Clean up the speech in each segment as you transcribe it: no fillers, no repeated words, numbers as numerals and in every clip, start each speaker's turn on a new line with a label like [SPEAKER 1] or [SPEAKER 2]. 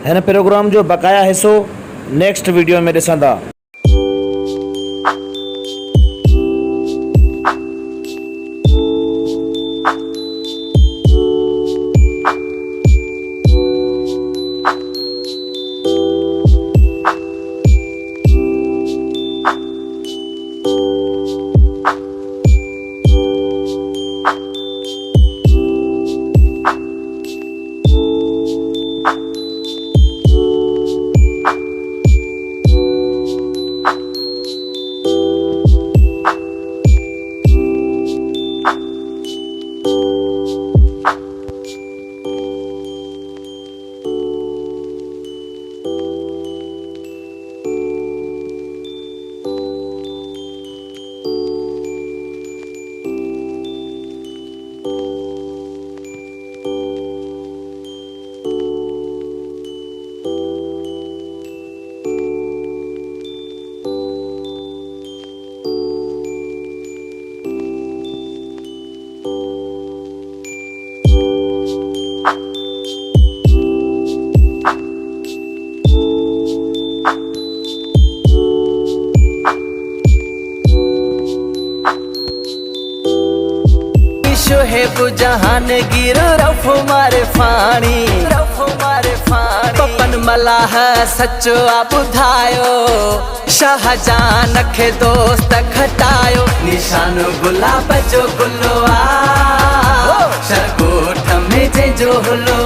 [SPEAKER 1] हिन प्रोग्राम जो बकाया हिस्सो नेक्स्ट वीडियो में ॾिसंदा।
[SPEAKER 2] शोहेब जहांगीर रफ़ मारे फाणी पपन मलाह सचो ॿुधायो शाहजहान खे दोस्त खटायो निशान गुलाब जो गुलो शरकोट में जंहिंजो हुलो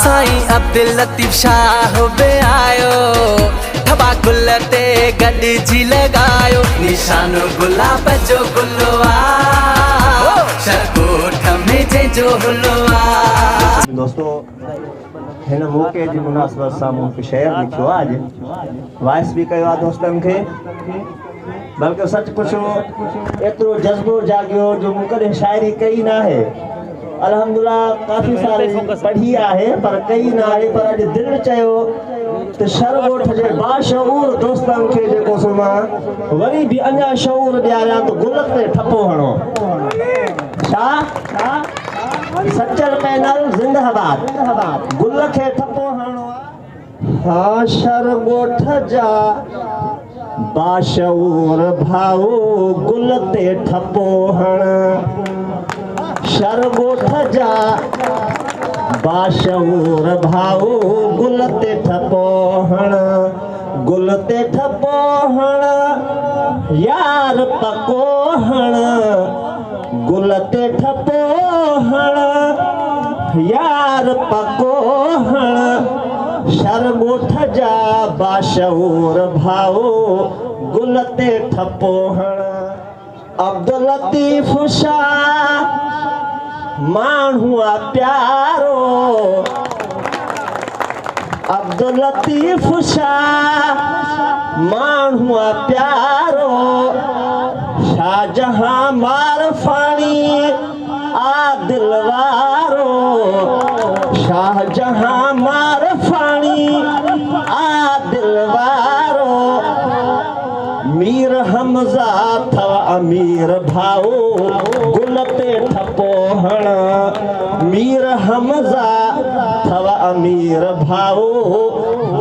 [SPEAKER 2] साईं अब्दुल लतीफ़ शाह बि आयो ठबा गुल ते गॾिजी लॻायो निशान गुलाब जो गुलो शरकोट में जंहिंजो हुलो।
[SPEAKER 3] दोस्तों हिन मौक़े जी मुनासिबत सां मूं शेर लिखियो आहे अॼु वॉइस बि कयो आहे दोस्तनि खे, बल्कि सच पुछो एतिरो जज़्बो जाॻियो जो मूं कॾहिं शाइरी कई न आहे। अल्हम्दुलिल्लाह काफ़ी सारी पढ़ी आहे पर कई न आहे, पर अॼु दिलि चयो त शरगोठ जे बाशऊर दोस्तनि खे जेको सो मां वरी बि अञा शऊर ॾियारियां त गुल ते ठपो हणो। छा सचल पैनल जिंदाबाद गुल खे ठपो हणो। हाँ शरगोठ जा बाशऊर भाऊ गुल ते ठपो हण। शरगोठ जा बाशऊर भाऊ गुल ते ठपो हण। गुल ते ठपो हण यार पको हण। गुल ते ठपो हण यार पको हण। शरगोठ जा बाशऊर भाऊ गुल ते ठपो हण। अब्दुल लतीफ़ शाह माण्हू प्यारो। अब्दुल लतीफ़ शाह माण्हू प्यारो। शाहजहां मारफाणी आदिल वारो। शाहजहां मारफाणी आदिल वारो। मीर हमज़ा थव अमीर भाऊ गुल ते ठपो हण। मीर हमज़ा थव अमीर भाऊ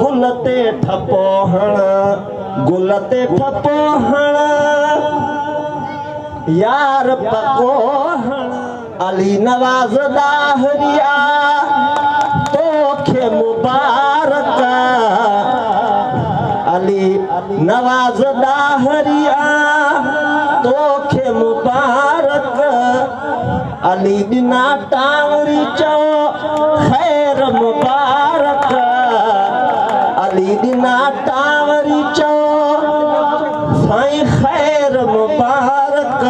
[SPEAKER 3] गुल ते ठपो हण। गुल ते ठपो हण यार पको हण। अली नवाज़ दाहरिया तोखे मुबारक। अली नवाज़ दाहरिया तोखे मुबारक। अली बिना टांवरी चो खैर मुबारक। अली बिना टांवरी चो साईं खैर मुबारक।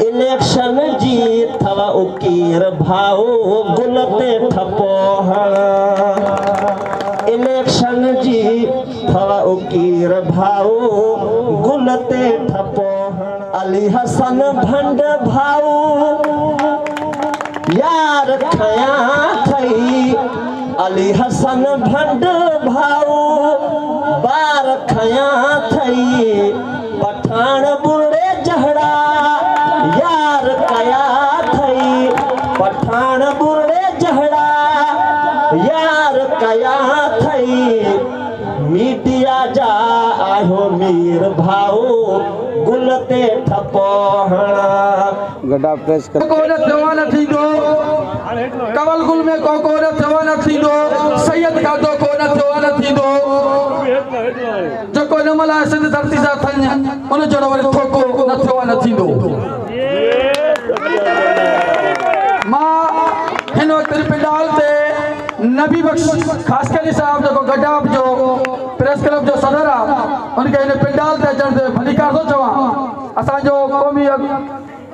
[SPEAKER 3] इलेक्शन जी थव उकीर भाऊ गुल ते ठपो हण। इलेक्शन जी थव उकीर भाऊ गुल ते ठपो हण। अली हसन भंड भाऊ यार खया थई। अली हसन भंड भाऊ बार खया थई। पठान बुरे जहड़ा यार कया थई। पठान बुरे जहड़ा यार कया थई मीडिया जा आयो मीर भाऊ गुलते ठपोहणा
[SPEAKER 1] गड्ढा प्रेस कर
[SPEAKER 4] को न जवान थींदो कवल गुल में को न जवान थींदो सैयद का तो को न जवान थींदो जो को न मला सिंध धरती सा थन उन जड़ो वरी ठोको न जवान थींदो मां हिन वक्त पिंडाल ते नबी बख्श खास कर साहब जो गड्ढा जो प्रेस क्लब जो सदर आ उनके इन पिंडाल ते अचण ते भलीकार थो चवां असां जो क़ौमी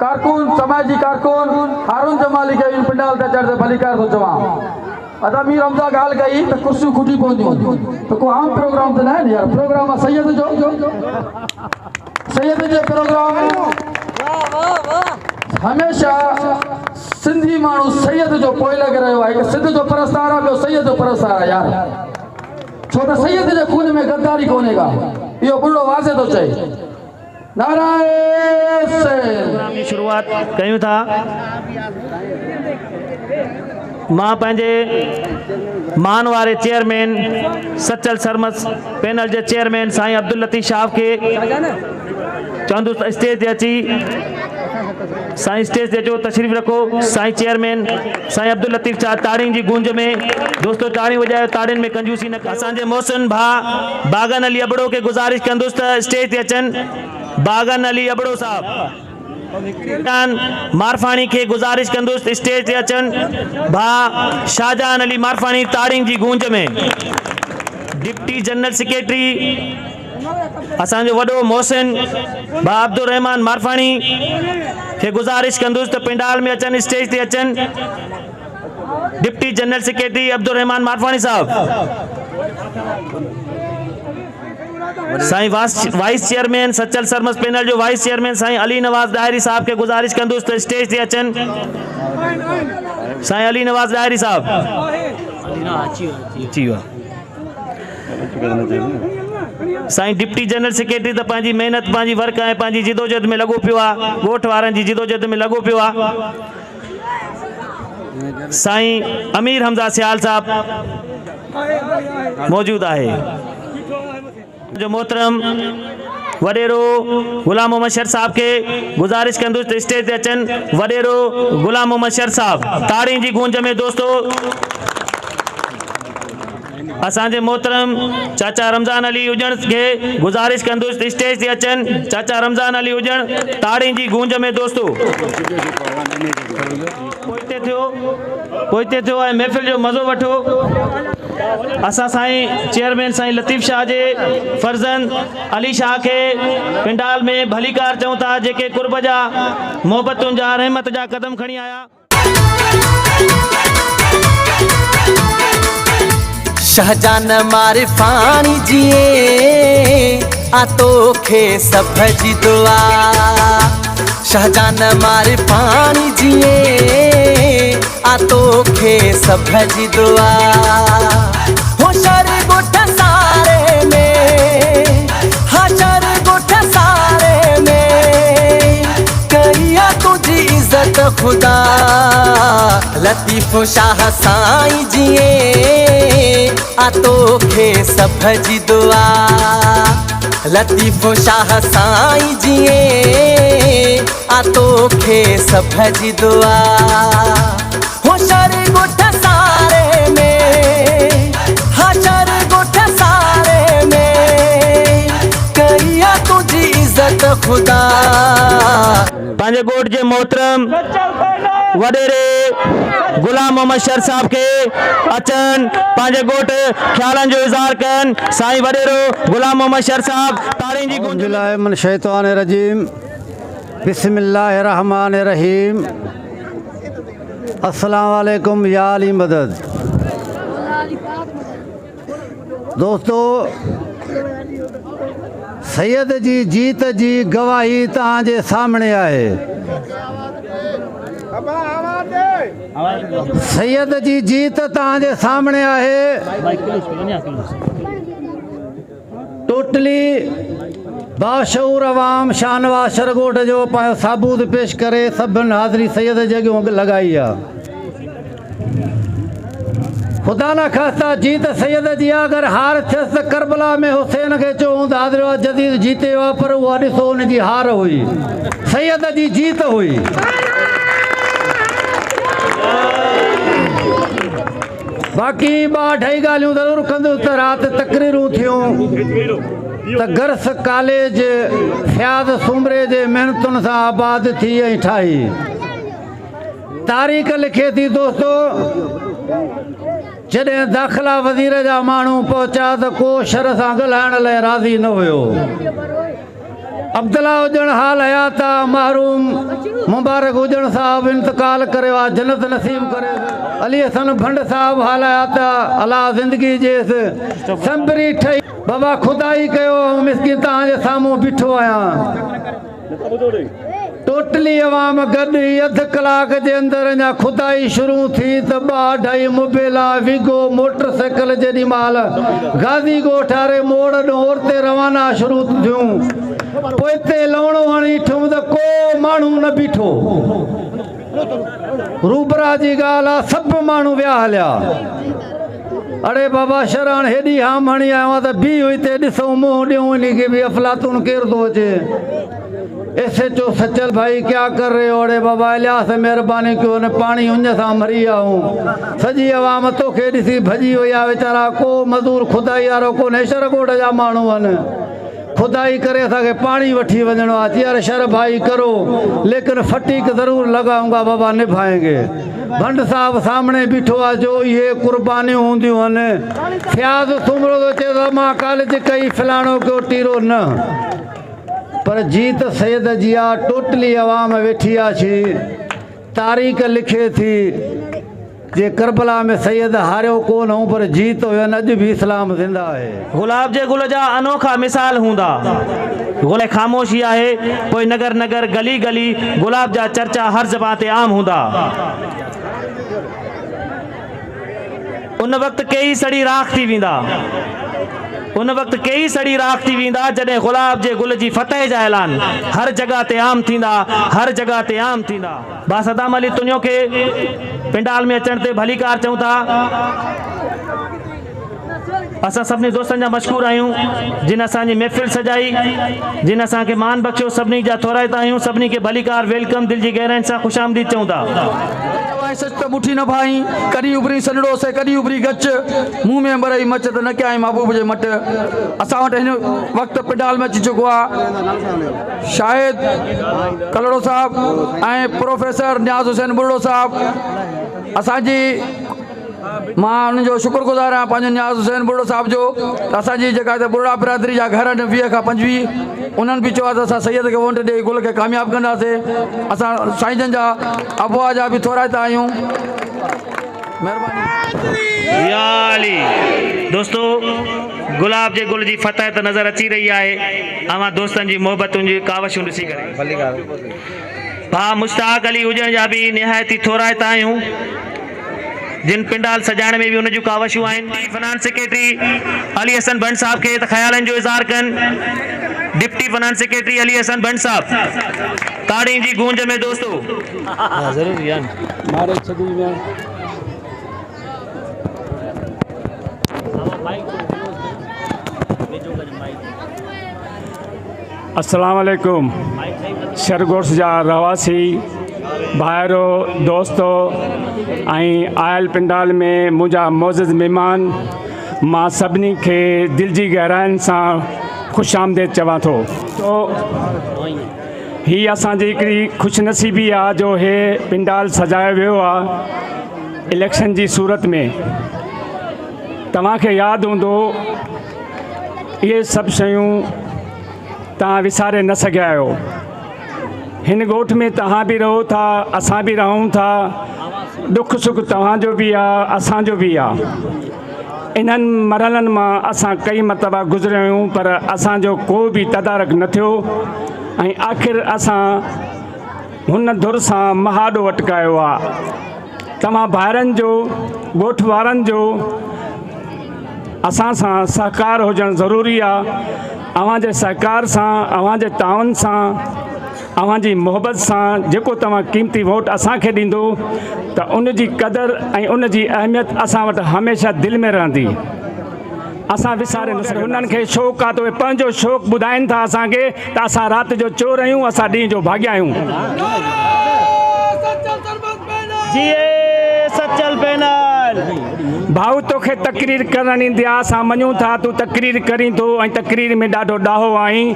[SPEAKER 4] कारकुन समाजी कारकुन हारून जमाली के इन पिंडाल ते अचण ते भलीकार थो चवां अदा मीर हमजा गाल कई त कुर्सियूं खुटी पवंदियूं त को आम प्रोग्राम त न आहे यार प्रोग्राम आहे सैयद जे प्रोग्राम हमेशा सिंधी माण्हू सैयद जो पोइ लॻी रहियो आहे हिकु सिंध जो परस्तार आहे ॿियो सैयद जो परस्तार आहे यार छो त सैयद जे खून में गद्दारी कोन्हे का इहो बुढ़ो वाज़े थो चए नाराए
[SPEAKER 1] प्रोग्राम की शुरुआत कयूं था मां पंहिंजे मान वारे चेयरमैन सचल सरमस पैनल जे चेयरमैन साईं अब्दुल लतीफ़ साहब के चवंदुसि स्टेज ते अची साईं स्टेज ते अचो तशरीफ़ रखो साईं चेयरमैन साईं अब्दुल लतीफ़ साहब ताड़ियुनि जी गूंज में दोस्तों ताड़ियूं वॼायो ताड़ियुनि में कंजूसी न असांजे मोहसिन भाउ बागन अली अबड़ो के गुज़ारिश कंदुसि त स्टेज ते अचनि बागन अली अबड़ो साहब मारफानी के गुज़ारिश कंदुसि स्टेज ते अचनि भाउ शाहजहान अली मारफानी ताड़ियुनि जी गूंज में डिप्टी जनरल सेक्रेटरी असांजो वॾो मोहसिन भाउ अब्दुल रहमान मारफानी के गुज़ारिश कंदुसि त पिंडाल में अचनि स्टेज ते अचनि deputy general secretary Abdul Rahman Marfani Sahab Sain vice chairman Sachal Sarmast panel जो वाइस चेयरमैन साईं अली नवाज़ डायरी साहब के गुज़ारिश कंदुसि त स्टेज ते अचनि साईं अली नवाज़ डायरी साहब साईं डिप्टी जनरल सेक्रेटरी त पंहिंजी महिनत पंहिंजी वर्क ऐं पंहिंजी जिदोजहद में लॻो पियो आहे ॻोठ वारनि जी जिदोजहद में लॻो पियो आहे साईं अमीर हमज़ा सियाल साहब मौजूद आहे जो मोहतरम वडेरो गुलाम मोहम्मद शर साहब के गुज़ारिश कंदुसि त स्टेज ते अचनि वडेरो गुलाम मोहम्मद शर साहब ताड़ियुनि जी गूंज में दोस्तों असांजे मोहतरम चाचा रमज़ान अली हुजण के गुज़ारिश कंदुसि स्टेज ते अचनि चाचा रमज़ान अली हुजण ताड़ियुनि जी गूंज में दोस्तों पोइते थियो ऐं महफ़िल जो मज़ो वठो असां साईं चेयरमैन साईं लतीफ़ शाह जे फर्ज़ंद अली शाह के पिंडाल में भलीकार चऊं था जेके कुर्ब जा मोहबतुनि जा रहमत जा कदम खणी आया
[SPEAKER 2] शाहजान मारे पानी जिए आतो खे सब जी दुआ शाहजान मारे पानी जिए आतो खे सब जी दुआ होशर गोठ सारे में हाशर गोठ सारे में करिया तुझी इज्जत खुदा लतीफ़ शाह साईं जिए आतो खे सब जी दुआ लतीफ़ शाह साईं जिए आतो खे सब जी दुआ होशर गोठ सारे में हाशर गोठ सारे में करिया तुझी इज्जत खुदा
[SPEAKER 1] पंहिंजे ॻोठ जे मोहतरम वडेरे गुलाम मोहम्मद शर साहब के अचन पंहिंजे ॻोठ ख़्यालनि जो इज़हार कनि साईं वडेरो गुलाम मोहम्मद शर साहब ताड़ियुनि जी गूंज
[SPEAKER 5] मिन शैतानिर रजीम बिस्मिल्लाहिर रहमानिर रहीम अस्सलाम वालेकुम या अली मदद दोस्तों सैयद जी जीत जी गवाही तव्हांजे सामने आहे सैयद जी जीत तव्हांजे सामने आहे टोटली बाशऊर अवाम शाहनवाज़ शरगोट जो साबूत पेश करे सभिनि हाज़िरी सैयद जॻहियूं लॻाई आहे खुदा ना खास्ता जीत सैयद जी अगर हार थियसि त करबला में हुसैन खे चऊं त हाज़िर जदीद जीते हुआ पर उहा ॾिसो हुन जी हार हुई, सैयद जी जीत हुई। बाक़ी ॿ अढाई ॻाल्हियूं ज़रूरु कंदुसि त राति तकरीरूं थियूं त गर्स कॉलेज फ़याज़ सुमरे जे महिनतुनि सां आबाद थी ऐं ठाही। तारीख़ लिखे थी दोस्तो, जॾहिं दाख़िला वज़ीर जा माण्हू पहुचा त को शर सां ॻाल्हाइण लाइ राज़ी न हुयो। अब्दुल्ला हुजण हाल हयाता महरूम मुबारक हुजण साहब इंतकाल करे आ, जन्नत नसीब करे। अली हसन भंड साहब हाल हयाता अला ज़िंदगी जेस संबरी ठही। बाबा खुदाई कयो मिसकिन तव्हांजे साम्हूं बीठो आहियां। टोटली अवाम गॾु अधु कलाक जे अंदरि अञा खुदाई शुरू थी त 2-2.5 मोबेला विगो मोटरसाइकिल जेॾी महिल गाज़ी ॻोठ वारे मोड़ ॾोंहुं ते रवाना शुरू थियूं, पोइ हिते लवणो हणी ठूं त को माण्हू न बीठो। रूबरा जी ॻाल्हि आहे, सभु माण्हू विया हलिया। अड़े बाबा शरण हेॾी हाम हणी आयो आहे त बी हुई ते ॾिसूं मुंहुं ॾियूं इन खे बि अफलातून केरु थो अचे। SHO सचल भाई क्या कर रहे हो? अरे बाबा इलियास मेहरबानी क्यों न पानी उन सां मरी आऊं। सॼी अवाम तोखे ॾिसी भॼी वई आहे वीचारा, को मज़दूर खुदाई वारो कोन्हे, शर ॻोठ जा माण्हू आहिनि। खुदाई करे असांखे पाणी वठी वञिणो आहे। चई अरे शर भाई करो लेकिन फटीक ज़रूरु लॻाऊंगा बाबा, निभाएंगे। भंड साहब सामने बीठो आहे जो इहे कुर्बानियूं हूंदियूं आहिनि। फ़याज़ सुमरो थो चए त मां कॉलेज कई फलाणो कयो टीरो न, पर जीत सैयद जी आहे। टोटली अवाम वेठी आहे। तारीख़ लिखे थी जे करबला में सैयद हारियो कोन हो पर जीत हुयनि, अॼु बि इस्लाम ज़िंदा आहे।
[SPEAKER 1] गुलाब जे गुल जा अनोखा मिसाल हूंदा, गुल ख़ामोशी आहे, पोइ नगर नगर गली गली गुलाब जा चर्चा हर ज़बान ते आम हूंदा। उन वक़्तु कई सड़ी राख थी वेंदा, उन वक़्तु कई सड़ी राख थी वेंदा जॾहिं गुलाब जे गुल जी फतह जा ऐलान हर जगह ते आम थींदा, हर जगह ते आम थींदा। बा सदाम अली तुंहिंजो खे पिंडाल में अचण ते भली कार चऊं था। असां सभिनी दोस्तनि जा मशकूर आहियूं जिन असांजी महफ़िल सजाई, जिन असांखे मान बख़्शियो। सभिनी जा थोराइता आहियूं, सभिनी खे भली कार वेलकम, दिल जी गहराइनि सां ख़ुश आमदीद चऊं था।
[SPEAKER 4] सच त मुठी न भाई, कॾहिं उभरी सनड़ो से कॾहिं उभरी गच, मुंह में मरई मच त न कयाई महबूब जे मट। असां वटि हिन वक़्तु पिंडाल में अची चुको आहे शाहिद कलड़ो साहब ऐं प्रोफेसर न्याज़ हुसैन बुर्ड़ो साहब। असांजी मां उन्हनि जो शुक्रगुज़ार आहियां पंहिंजे न्याज़ हुसैन बुर्ड़ो साहब जो। असांजी जेका हिते बुर्ड़ा बिरादरी जा घर आहिनि 20 खां 25, उन्हनि बि चयो आहे त असां सैयद खे वोट ॾेई गुल खे कामयाबु कंदासीं। असां साईं जन जा अबुआ जा बि थोराइता आहियूं। महिरबानी
[SPEAKER 1] या अली। दोस्तो गुलाब जे गुल जी फतह त नज़र अची रही आहे, अवां दोस्तनि जी मोहबतुनि जी कावशूं ॾिसी करे। भाउ मुश्ताक अली हुजण जा बि निहायती थोराइता आहियूं, जिन पिंडाल सजाइण में भी उन जूं कावशूं आहिनि। फाइनेंस सेक्रेटरी अली हसन भंड साहब के ख़यालनि जो इज़हार कनि। Deputy finance secretary Ali Hassan Bhand Sahab ताड़ी जी गूंज में दोस्तों ज़रूर यान मारे छदी में।
[SPEAKER 6] अस्सलाम वालेकुम। शरगोश जा रहवासी भाइरो दोस्तो ऐं आयल पिंडाल में मुंहिंजा मोज़िज़ महिमान, मां सभिनी खे दिल जी गहराइनि सां ख़ुशि आमदेद चवां थो। तो हीअ असांजी हिकिड़ी ख़ुशनसीबी आहे जो हे पिंडाल सजायो वियो आहे इलेक्शन जी सूरत में। तव्हांखे यादि हूंदो इहे सभु शयूं तव्हां विसारे न सघिया आहियो। हिन ॻोठ में तव्हां बि रहो था, असां बि रहूं था, दुख सुख तव्हांजो बि आहे, असांजो बि आहे। इन्हनि मरहलनि मां असां कई मरतबा गुज़रिया आहियूं, पर असांजो को बि तदारक न थियो ऐं आख़िर असां हुन धुर सां महाॾो अटकायो आहे। तव्हां ॿाहिरनि जो ॻोठ वारनि जो असां सां सहकार हुजणु ज़रूरी आहे। अव्हांजे सहकार सां, अव्हांजे ताउन सां, अवांजी मोहब्बत सां जेको तव्हां क़ीमती वोट असांखे ॾींदो त उन जी क़दुरु ऐं उन जी अहमियत असां वटि हमेशह दिलि में रहंदी। असां विसारे न सघूं। उन्हनि खे शौक़ु आहे त उहे पंहिंजो शौक़ु ॿुधाइनि था असांखे त असां राति जो चोर आहियूं, असां ॾींहं जो भाॻिया आहियूं।
[SPEAKER 1] सचल पैनल
[SPEAKER 6] भाऊ तोखे तकरीर करणु ईंदी आहे, असां मञूं था तूं तकरीर करीं थो ऐं तकरीर में ॾाढो ॾाहो आहीं,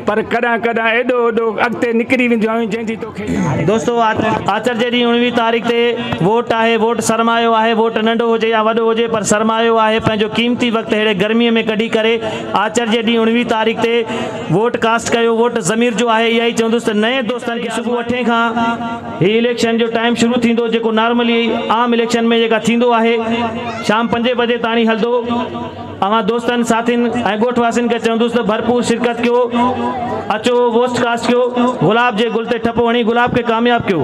[SPEAKER 6] पर कॾहिं कॾहिं एॾो एॾो अॻिते निकिरी वेंदियूं आहियूं जंहिंजी तोखे।
[SPEAKER 1] दोस्तों आचर जे ॾींहुं 19 तारीख़ ते वोट आहे। वोट सरमायो आहे, वोट नंढो हुजे या वॾो हुजे पर सरमायो आहे। पंहिंजो क़ीमती वक़्तु अहिड़े गर्मीअ में कढी करे आचर जे ॾींहुं 19 तारीख़ ते वोट कास्ट कयो। वोट ज़मीर जो आहे। इहा ई चवंदुसि त नए दोस्तनि खे सुबुह 8 खां हीउ इलेक्शन जो टाइम शुरू थींदो, जेको नॉर्मली आम इलेक्शन में जेका थींदो आहे शाम 5 बजे ताणी हलंदो। अवां दोस्तनि साथियुनि ऐं ॻोठवासियुनि खे चवंदुसि त भरपूर शिरकत कयो, अचो वोट कास्ट कयो, गुलाब जे गुल ते ठपो हणी गुलाब खे कामयाब कयो।